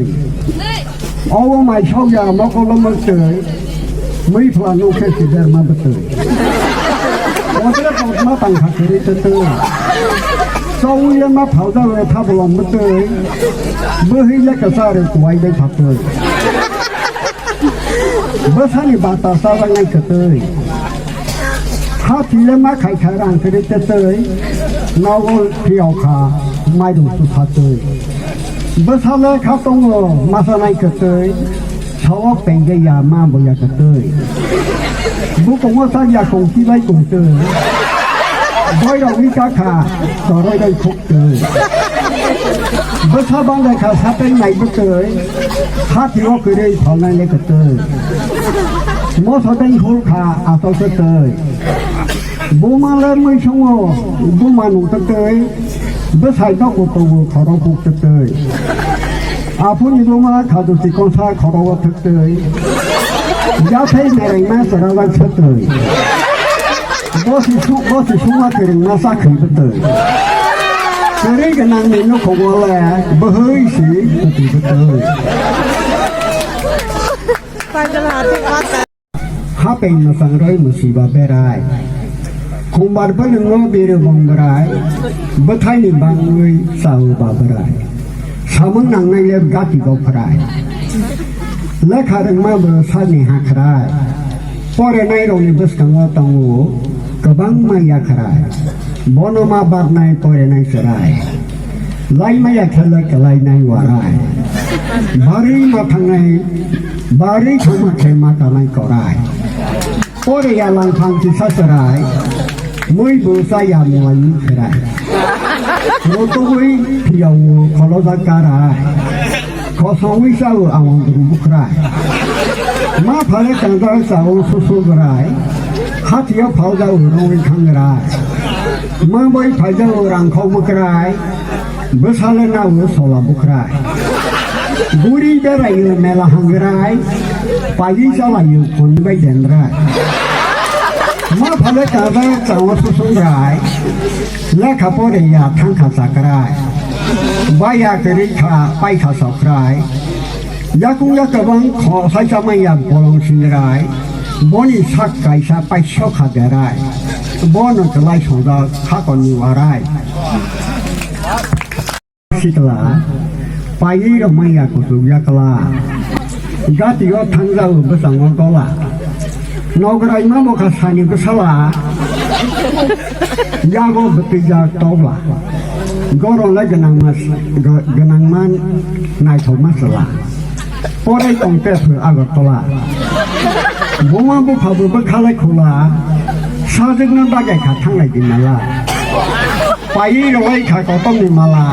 ยเอาว่าไม่ชอบยามาก็ลงมาเตยไม่พลาดโอเคสิเดอร์มาเตยวันที่เรามาตั้งหักเลยเตยสาวยังมาเผาได้เลยทับลงมาเตยเมื่อให้ยักษ์สารีตัวไอ้ได้ทับเตยเมื่อท่านบาตาสาวไงก็เตยถ้าที่เรามาขายร่างเลยเตยเราที่เอาขาไม่ดูสุดท้ายเตยเมื่อท่านเลยเขาต้องมาสนายก็เตยชอบเป็นแกยามาบ่อยากเตยบุกงว่าสัญญาคงที่ไว้คงเตยโดยเราวิจารณ์ต่อเราได้คุกเตยเมื่อท่านบางเลยเขาถ้าเป็นไหนก็เตยถ้าที่ว่าคือได้ทำงานเลยก็เตยเมื่อท่านเป็นคนขาอาศัยเตยบุมาเลยไม่ชงบุมาหนุ่มเตยเมื่อใส่นอกตัวเขาเราคุกเตยอาพูนี่บุมาเขาดูสิคนซ่าเขาเราว่าเตยยาใช้ในแรงแม่สารวัตรเตยบอสชูมาถึงมาสักขึ้นเตยเรื่องกันนั่งนี่นกของวัวแหล่บ่เฮ้ยสิตีเตยไปตลาดที่วัดถ้าเป็นมาฟังร้อยมุสีบาเบรายคงบาดเป็นงอบีรบังบรายบัทายนิบังวิสาวบาบรายสามังนังในเล็บกาติกบรายและขาดังมาเบอร์สานิหักรายพอเรนัยเราในบัสกังวตังโวกบังมายาครายบอนมาบาร์นายพอเรนัยสรายไลมายาเขลกไลนายวารายบารีมาทางไงบารีขมาเขมาตาไนกอรายพอเรียลังพังที่สัสรายมวยบุษยามวยขรายโลตุวิพิยาวขลดการายขอสวิสาวอาวังดุบุครายมาพาเลกันดาสาวสุสุกรายฮัตยาเผาดาวโรวิขังรายมาบอยพายดาวรังขบุครายเบสาเลนาวสลาบุครายบุรีเดรัยเมลาหังรายปายิจลายุคนใบเดนรายมาพาเลกันดาสาวสุสุกรายและขับรถยาทั้งขับสักรายบายากริขาไปขับสักรายยากุยากบังขอใช้จำยาบอลงสินรายบอนี่สักไก่ชาไปชกขัดรายบอนุจะไล่ชงดาข้าก่อนนิวารายสิกลาไปยี่เราไม่อยากกุศลยากลากาติโอทั้งเราภาษางกอลานอกไรมาบอกสานิกสลายาโกบติจาตอลากอรอนและกนังมันนายโทมัสลาพอได้ต้องเตะเพื่ออากตลาบัวบุพบุบขลัยขุลาซาจึงนั้นได้แก่ขัดทั้งในดินมาลาไปเราไล่ขาก็ต้องมีมาลา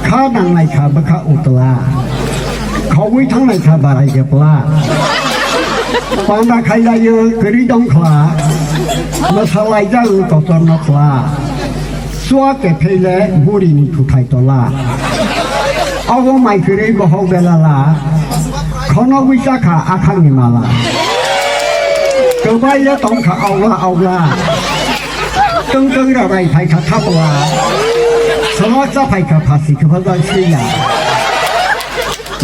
ข้าดังในขาบข้าอุตลาเขาวิทั้งในขาบารายเก็บลาปานดาใครได้เยอะกรีดองขลามาสลายเจ้าก็ตอนนกลาสัวเก็บเพลบุรีนิทุไทยตลาเอาว่าไม่กรีบ่ฮอกเบลลาเขานวิชาขาอาคังนิมาลาเกิดไปแล้วต้องขาเอาละตึงอะไรไทยขาทับลาสมอจะไปขาภาษีขาพระเสีย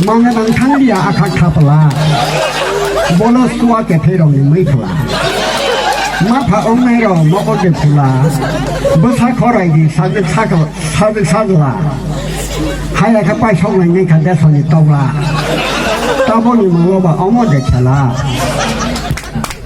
มังนังทั้งเดียอาคังทับลาบอลสัวเก็บเพลงไม่ถูกมาพระองค์ในเรามาก็เก็บถูกบุษขอไรดีสันติสักลาให้อะไรข้าไปช่องไหนในขันเดชนิตองลาตาบอนี่มึงว่าเอาหมดเด็ดฉลา